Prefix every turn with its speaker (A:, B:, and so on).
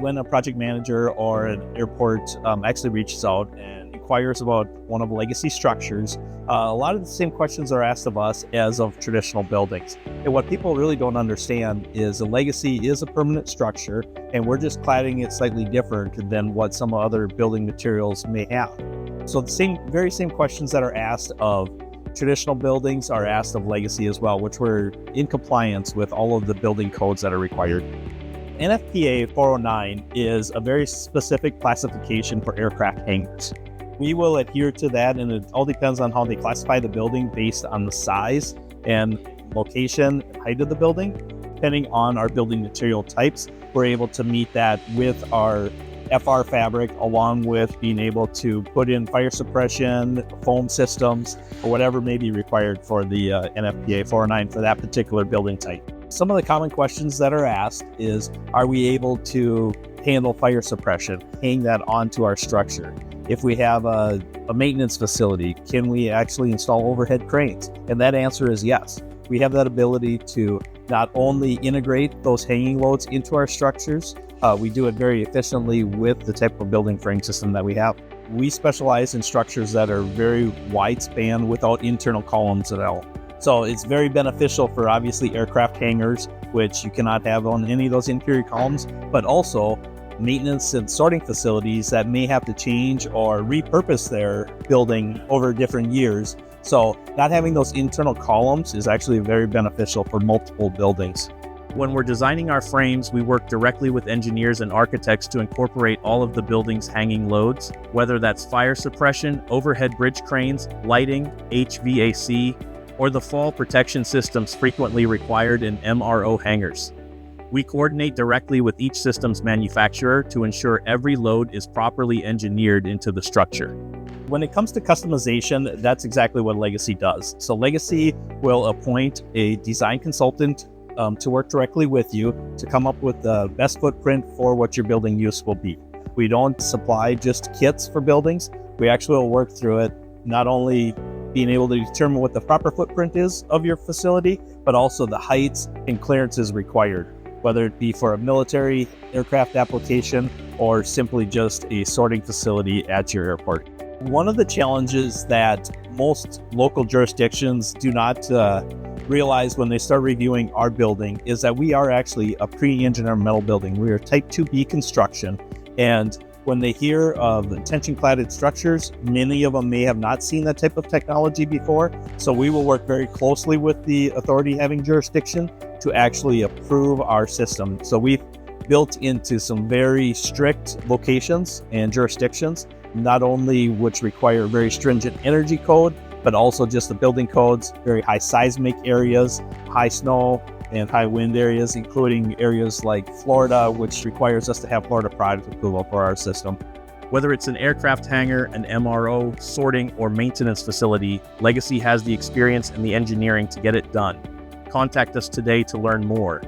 A: when a project manager or an airport actually reaches out and inquires about one of the legacy structures, a lot of the same questions are asked of us as of traditional buildings. And what people really don't understand is a legacy is a permanent structure, and we're just cladding it slightly different than what some other building materials may have. So the very same questions that are asked of traditional buildings are asked of legacy as well, which we're in compliance with all of the building codes that are required. NFPA 409 is a very specific classification for aircraft hangars. We will adhere to that, and it all depends on how they classify the building based on the size and location and height of the building. Depending on our building material types, we're able to meet that with our FR fabric, along with being able to put in fire suppression, foam systems, or whatever may be required for the NFPA 409 for that particular building type. Some of the common questions that are asked is, are we able to handle fire suppression, hang that onto our structure? If we have a maintenance facility, can we actually install overhead cranes? And that answer is yes. We have that ability to not only integrate those hanging loads into our structures, we do it very efficiently with the type of building frame system that we have. We specialize in structures that are very wide span without internal columns at all. So it's very beneficial for obviously aircraft hangars, which you cannot have on any of those interior columns, but also maintenance and sorting facilities that may have to change or repurpose their building over different years. So not having those internal columns is actually very beneficial for multiple buildings.
B: When we're designing our frames, we work directly with engineers and architects to incorporate all of the building's hanging loads, whether that's fire suppression, overhead bridge cranes, lighting, HVAC, or the fall protection systems frequently required in MRO hangars. We coordinate directly with each system's manufacturer to ensure every load is properly engineered into the structure.
A: When it comes to customization, that's exactly what Legacy does. So Legacy will appoint a design consultant to work directly with you to come up with the best footprint for what your building use will be. We don't supply just kits for buildings. We actually will work through it, not only being able to determine what the proper footprint is of your facility, but also the heights and clearances required, whether it be for a military aircraft application or simply just a sorting facility at your airport. One of the challenges that most local jurisdictions do not realize when they start reviewing our building is that we are actually a pre-engineered metal building. We are type 2B construction, and when they hear of tension cladded structures, many of them may have not seen that type of technology before. So we will work very closely with the authority having jurisdiction to actually approve our system. So we've built into some very strict locations and jurisdictions, not only which require very stringent energy code, but also just the building codes, very high seismic areas, high snow and high wind areas, including areas like Florida, which requires us to have Florida product approval for our system.
B: Whether it's an aircraft hangar, an MRO, sorting, or maintenance facility, Legacy has the experience and the engineering to get it done. Contact us today to learn more.